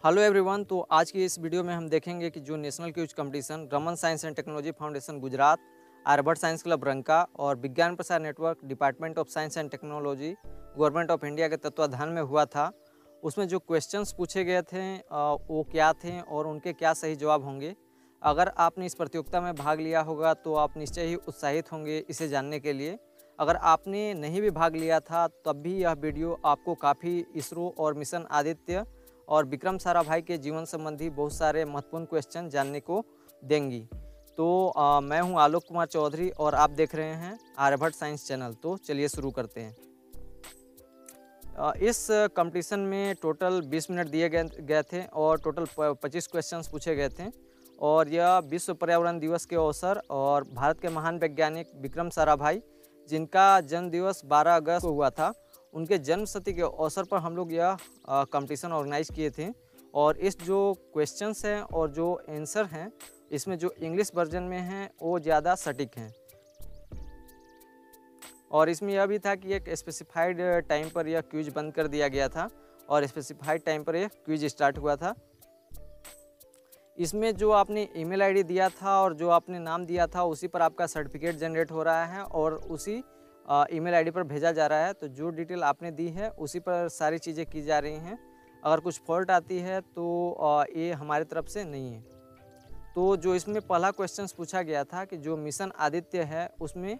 Hello everyone. तो आज की इस वीडियो में हम देखेंगे कि जो national quiz competition Raman science and technology foundation Gujarat, Aryabhatta science club Ranka और Vigyan Prasar network department of science and technology government of India के तत्वाधान में हुआ था, उसमें जो क्वेश्चंस पूछे गए थे वो क्या थे और उनके क्या सही जवाब होंगे। अगर आपने इस प्रतियोगिता में भाग लिया होगा तो आप निश्चय ही उत्साहित होंगे इसे जानने के लिए। अगर आपने नहीं भी भाग लिया था तब भी यह वीडियो आपको काफ़ी इसरो और मिशन आदित्य और विक्रम साराभाई के जीवन संबंधी बहुत सारे महत्वपूर्ण क्वेश्चन जानने को देंगी। तो मैं हूं आलोक कुमार चौधरी और आप देख रहे हैं आर्यभट्ट साइंस चैनल। तो चलिए शुरू करते हैं। इस कंपटीशन में टोटल 20 मिनट दिए गए थे और टोटल 25 क्वेश्चंस पूछे गए थे और यह विश्व पर्यावरण दिवस के अवसर और भारत के महान वैज्ञानिक विक्रम साराभाई, जिनका जन्म दिवस 12 अगस्त को हुआ था, उनके जन्म शती के अवसर पर हम लोग यह कंपटीशन ऑर्गेनाइज किए थे। और इस जो क्वेश्चंस हैं और जो आंसर हैं, इसमें जो इंग्लिश वर्जन में हैं वो ज़्यादा सटीक हैं। और इसमें यह भी था कि एक स्पेसिफाइड टाइम पर यह क्विज बंद कर दिया गया था और स्पेसिफाइड टाइम पर यह क्विज स्टार्ट हुआ था। इसमें जो आपने ईमेल आईडी दिया था और जो आपने नाम दिया था उसी पर आपका सर्टिफिकेट जनरेट हो रहा है और उसी ईमेल आईडी पर भेजा जा रहा है। तो जो डिटेल आपने दी है उसी पर सारी चीज़ें की जा रही हैं। अगर कुछ फॉल्ट आती है तो ये हमारी तरफ से नहीं है। तो जो इसमें पहला क्वेश्चन पूछा गया था कि जो मिशन आदित्य है उसमें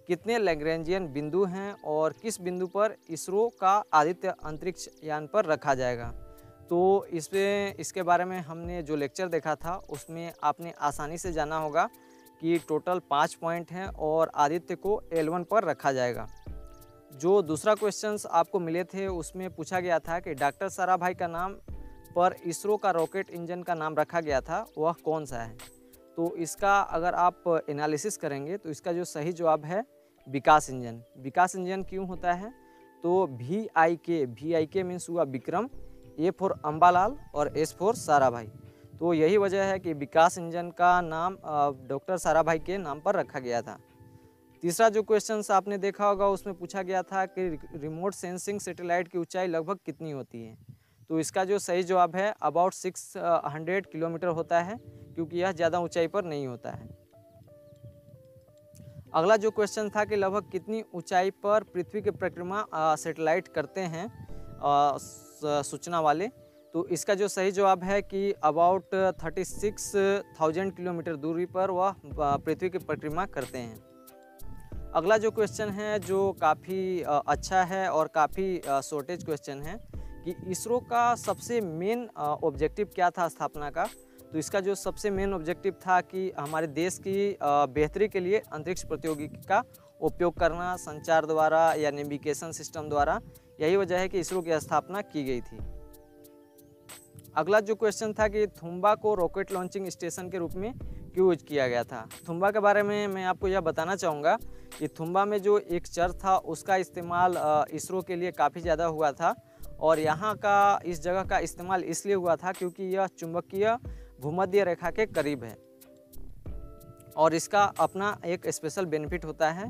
कितने लैग्रेंजियन बिंदु हैं और किस बिंदु पर इसरो का आदित्य अंतरिक्ष यान पर रखा जाएगा। तो इसके बारे में हमने जो लेक्चर देखा था उसमें आपने आसानी से जाना होगा कि टोटल 5 पॉइंट हैं और आदित्य को L1 पर रखा जाएगा। जो दूसरा क्वेश्चंस आपको मिले थे उसमें पूछा गया था कि डॉक्टर साराभाई का नाम पर इसरो का रॉकेट इंजन का नाम रखा गया था, वह कौन सा है। तो इसका अगर आप एनालिसिस करेंगे तो इसका जो सही जवाब है विकास इंजन। विकास इंजन क्यों होता है तो VIK मीन्स हुआ विक्रम, A फॉर अम्बालाल और S फॉर साराभाई। तो यही वजह है कि विकास इंजन का नाम डॉक्टर साराभाई के नाम पर रखा गया था। तीसरा जो क्वेश्चन आपने देखा होगा उसमें पूछा गया था कि रिमोट सेंसिंग सैटेलाइट की ऊंचाई लगभग कितनी होती है। तो इसका जो सही जवाब है अबाउट 600 किलोमीटर होता है, क्योंकि यह ज़्यादा ऊंचाई पर नहीं होता है। अगला जो क्वेश्चन था कि लगभग कितनी ऊंचाई पर पृथ्वी की परिक्रमा सैटेलाइट करते हैं सूचना वाले। तो इसका जो सही जवाब है कि अबाउट 36,000 किलोमीटर दूरी पर वह पृथ्वी की परिक्रमा करते हैं। अगला जो क्वेश्चन है जो काफ़ी अच्छा है और काफ़ी शॉर्टेज क्वेश्चन है कि इसरो का सबसे मेन ऑब्जेक्टिव क्या था स्थापना का। तो इसका जो सबसे मेन ऑब्जेक्टिव था कि हमारे देश की बेहतरी के लिए अंतरिक्ष प्रौद्योगिकी का उपयोग करना संचार द्वारा या नेविगेशन सिस्टम द्वारा। यही वजह है कि इसरो की स्थापना की गई थी। अगला जो क्वेश्चन था कि थुम्बा को रॉकेट लॉन्चिंग स्टेशन के रूप में क्यों यूज किया गया था। थुम्बा के बारे में मैं आपको यह बताना चाहूँगा कि थुम्बा में जो एक चर्च था उसका इस्तेमाल इसरो के लिए काफ़ी ज़्यादा हुआ था और यहाँ का इस जगह का इस्तेमाल इसलिए हुआ था क्योंकि यह चुंबकीय भूमध्य रेखा के करीब है और इसका अपना एक स्पेशल बेनिफिट होता है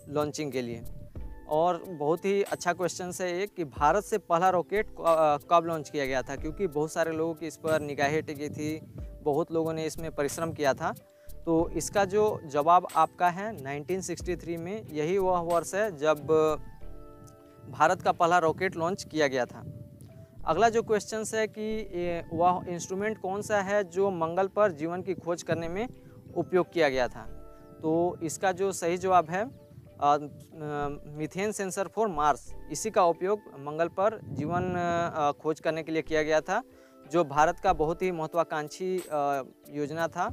लॉन्चिंग के लिए। और बहुत ही अच्छा क्वेश्चन है ये कि भारत से पहला रॉकेट कब लॉन्च किया गया था, क्योंकि बहुत सारे लोगों की इस पर निगाहें टिकी थी, बहुत लोगों ने इसमें परिश्रम किया था। तो इसका जो जवाब आपका है 1963 में, यही वह वर्ष है जब भारत का पहला रॉकेट लॉन्च किया गया था। अगला जो क्वेश्चन है कि वह इंस्ट्रूमेंट कौन सा है जो मंगल पर जीवन की खोज करने में उपयोग किया गया था। तो इसका जो सही जवाब है मीथेन सेंसर फॉर मार्स। इसी का उपयोग मंगल पर जीवन खोज करने के लिए किया गया था, जो भारत का बहुत ही महत्वाकांक्षी योजना था।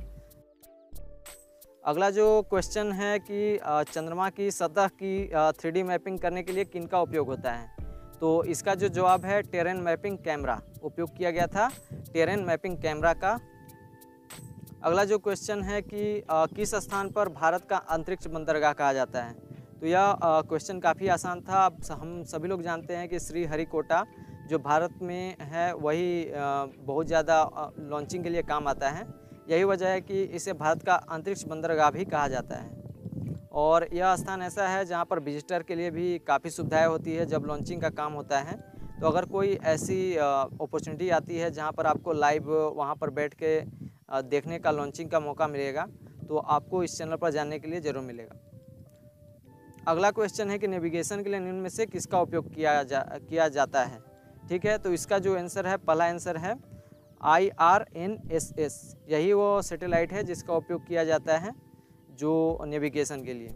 अगला जो क्वेश्चन है कि चंद्रमा की सतह की 3D मैपिंग करने के लिए किनका उपयोग होता है। तो इसका जो जवाब है टेरेन मैपिंग कैमरा उपयोग किया गया था, टेरेन मैपिंग कैमरा का। अगला जो क्वेश्चन है कि किस स्थान पर भारत का अंतरिक्ष बंदरगाह कहा जाता है। तो यह क्वेश्चन काफ़ी आसान था। हम सभी लोग जानते हैं कि श्रीहरिकोटा जो भारत में है वही बहुत ज़्यादा लॉन्चिंग के लिए काम आता है। यही वजह है कि इसे भारत का अंतरिक्ष बंदरगाह भी कहा जाता है। और यह स्थान ऐसा है जहाँ पर विजिटर के लिए भी काफ़ी सुविधाएं होती है जब लॉन्चिंग का काम होता है। तो तो अगर कोई ऐसी अपॉर्चुनिटी आती है जहाँ पर आपको लाइव वहाँ पर बैठ के देखने का, लॉन्चिंग का मौका मिलेगा, तो आपको इस चैनल पर जानने के लिए ज़रूर मिलेगा। अगला क्वेश्चन है कि नेविगेशन के लिए निम्न में से किसका उपयोग किया जाता है। ठीक है, तो इसका जो आंसर है, पहला आंसर है IRNSS। यही वो सैटेलाइट है जिसका उपयोग किया जाता है जो नेविगेशन के लिए।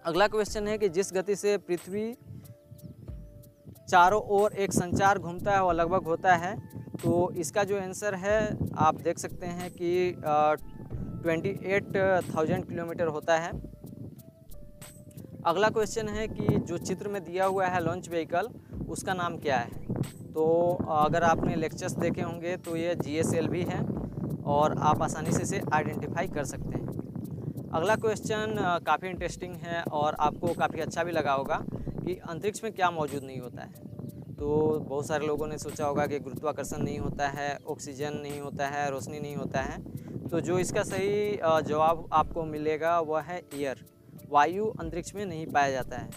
अगला क्वेश्चन है कि जिस गति से पृथ्वी चारों ओर एक संचार घूमता है, वो लगभग होता है, तो इसका जो आंसर है आप देख सकते हैं कि 28,000 किलोमीटर होता है। अगला क्वेश्चन है कि जो चित्र में दिया हुआ है लॉन्च व्हीकल, उसका नाम क्या है। तो अगर आपने लेक्चर्स देखे होंगे तो ये GSLV है और आप आसानी से इसे आइडेंटिफाई कर सकते हैं। अगला क्वेश्चन काफ़ी इंटरेस्टिंग है और आपको काफ़ी अच्छा भी लगा होगा कि अंतरिक्ष में क्या मौजूद नहीं होता है। तो बहुत सारे लोगों ने सोचा होगा कि गुरुत्वाकर्षण नहीं होता है, ऑक्सीजन नहीं होता है, रोशनी नहीं होता है। तो जो इसका सही जवाब आपको मिलेगा वह है एयर, वायु अंतरिक्ष में नहीं पाया जाता है।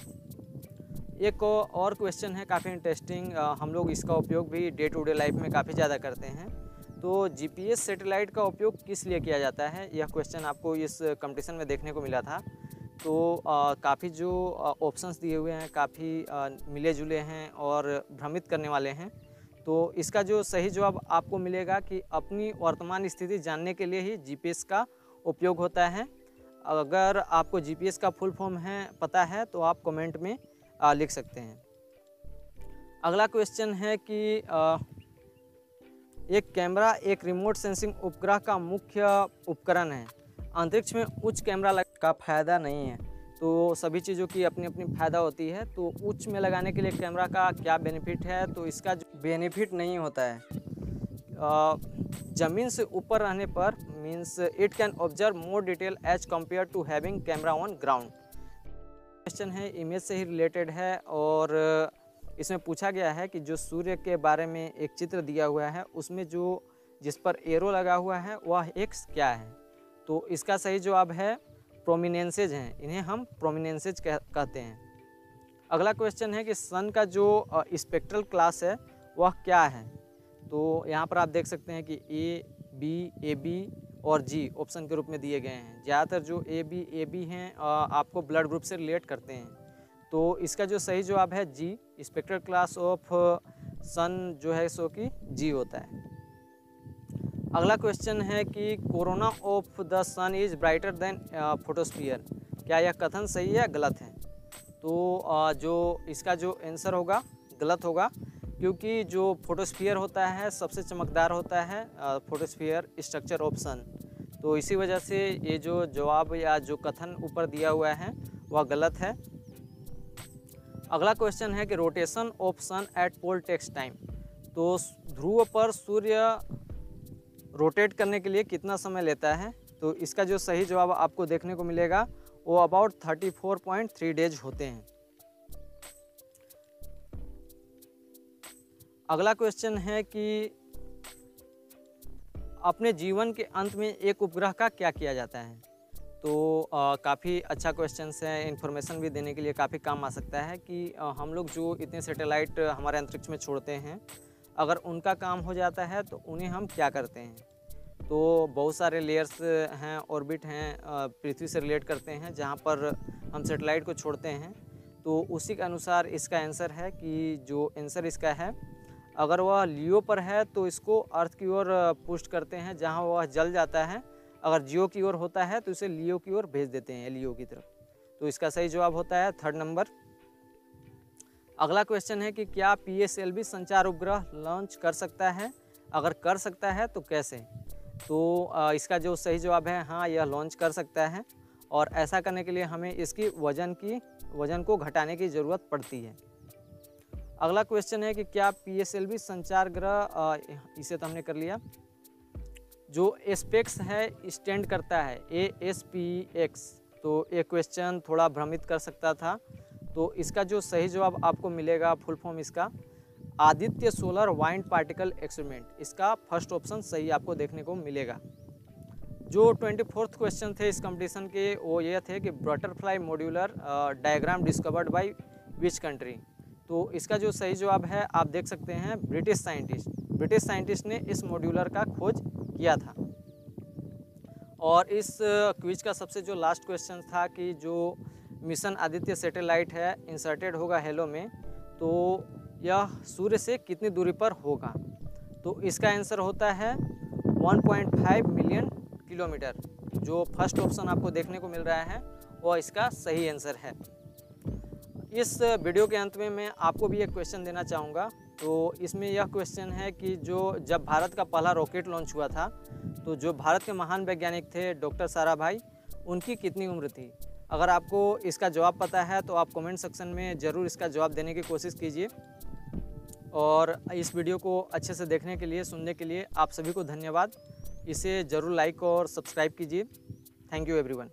एक और क्वेश्चन है काफ़ी इंटरेस्टिंग, हम लोग इसका उपयोग भी डे टू डे लाइफ में काफ़ी ज़्यादा करते हैं। तो GPS सैटेलाइट का उपयोग किस लिए किया जाता है, यह क्वेश्चन आपको इस कंपटीशन में देखने को मिला था। तो काफ़ी जो ऑप्शंस दिए हुए हैं काफ़ी मिले जुले हैं और भ्रमित करने वाले हैं। तो इसका जो सही जवाब आपको मिलेगा कि अपनी वर्तमान स्थिति जानने के लिए ही GPS का उपयोग होता है। अगर आपको GPS का फुल फॉर्म है पता है तो आप कमेंट में लिख सकते हैं। अगला क्वेश्चन है कि एक कैमरा एक रिमोट सेंसिंग उपग्रह का मुख्य उपकरण है। अंतरिक्ष में उच्च कैमरा का फ़ायदा नहीं है। तो सभी चीज़ों की अपनी अपनी फ़ायदा होती है। तो उच्च में लगाने के लिए कैमरा का क्या बेनिफिट है, तो इसका बेनिफिट नहीं होता है। ज़मीन से ऊपर रहने पर means it can observe more detail as compare to having camera on ground. Question है इमेज से ही रिलेटेड है और इसमें पूछा गया है कि जो सूर्य के बारे में एक चित्र दिया हुआ है उसमें जिस पर एरो लगा हुआ है वह एक्स क्या है। तो इसका सही जवाब है प्रोमिनेंसेज हैं, इन्हें हम प्रोमिनेंसेज कहते हैं। अगला क्वेश्चन है कि सन का जो स्पेक्ट्रल क्लास है वह क्या है। तो यहाँ पर आप देख सकते हैं कि A, B और G ऑप्शन के रूप में दिए गए हैं। ज़्यादातर जो AB हैं आपको ब्लड ग्रुप से रिलेट करते हैं। तो इसका जो सही जवाब है G, स्पेक्ट्रल क्लास ऑफ सन जो है सो कि G होता है। अगला क्वेश्चन है कि corona of the sun is brighter than photosphere. क्या यह कथन सही है या गलत है। तो जो इसका जो आंसर होगा गलत होगा, क्योंकि जो फोटोस्फीयर होता है सबसे चमकदार होता है फोटोस्फीयर स्ट्रक्चर ऑफ सन। तो इसी वजह से ये जो जवाब या जो कथन ऊपर दिया हुआ है वह गलत है। अगला क्वेश्चन है कि rotation of sun at pole takes time. तो ध्रुव पर सूर्य रोटेट करने के लिए कितना समय लेता है। तो इसका जो सही जवाब आपको देखने को मिलेगा वो अबाउट 34.3 डेज होते हैं। अगला क्वेश्चन है कि अपने जीवन के अंत में एक उपग्रह का क्या किया जाता है। तो काफ़ी अच्छा क्वेश्चन है, इन्फॉर्मेशन भी देने के लिए काफ़ी काम आ सकता है कि हम लोग जो इतने सैटेलाइट हमारे अंतरिक्ष में छोड़ते हैं, अगर उनका काम हो जाता है तो उन्हें हम क्या करते हैं। तो बहुत सारे लेयर्स हैं, ऑर्बिट हैं, पृथ्वी से रिलेट करते हैं जहाँ पर हम सैटेलाइट को छोड़ते हैं। तो उसी के अनुसार इसका आंसर है कि जो आंसर इसका है, अगर वह लियो पर है तो इसको अर्थ की ओर पुश करते हैं जहाँ वह जल जाता है। अगर जियो की ओर होता है तो इसे लियो की ओर भेज देते हैं, लियो की तरफ। तो इसका सही जवाब होता है 3rd नंबर। अगला क्वेश्चन है कि क्या PSLV संचार उपग्रह लॉन्च कर सकता है, अगर कर सकता है तो कैसे। तो इसका जो सही जवाब है हाँ, यह लॉन्च कर सकता है और ऐसा करने के लिए हमें इसकी वजन को घटाने की ज़रूरत पड़ती है। अगला क्वेश्चन है कि क्या PSLV संचार ग्रह, इसे तो हमने कर लिया। जो एस्पेक्स है स्टैंड करता है ASPX। तो ये क्वेश्चन थोड़ा भ्रमित कर सकता था। तो इसका जो सही जवाब आपको मिलेगा, फुल फॉर्म इसका Aditya solar wind particle experiment. इसका फर्स्ट ऑप्शन सही आपको देखने को मिलेगा। जो 24th क्वेश्चन थे इस कंपटीशन के वो ये थे कि butterfly modular diagram discovered by which country. तो इसका जो सही जवाब है आप देख सकते हैं ब्रिटिश साइंटिस्ट ने इस मॉड्यूलर का खोज किया था। और इस क्विज का सबसे जो लास्ट क्वेश्चन था कि जो मिशन आदित्य सैटेलाइट है इंसर्टेड होगा हेलो में, तो यह सूर्य से कितनी दूरी पर होगा। तो इसका आंसर होता है 1.5 मिलियन किलोमीटर। जो फर्स्ट ऑप्शन आपको देखने को मिल रहा है वह इसका सही आंसर है। इस वीडियो के अंत में मैं आपको भी एक क्वेश्चन देना चाहूँगा। तो इसमें यह क्वेश्चन है कि जब भारत का पहला रॉकेट लॉन्च हुआ था, तो जो भारत के महान वैज्ञानिक थे डॉक्टर साराभाई, उनकी कितनी उम्र थी। अगर आपको इसका जवाब पता है तो आप कमेंट सेक्शन में ज़रूर इसका जवाब देने की कोशिश कीजिए। और इस वीडियो को अच्छे से देखने के लिए, सुनने के लिए आप सभी को धन्यवाद। इसे ज़रूर लाइक और सब्सक्राइब कीजिए। Thank you everyone.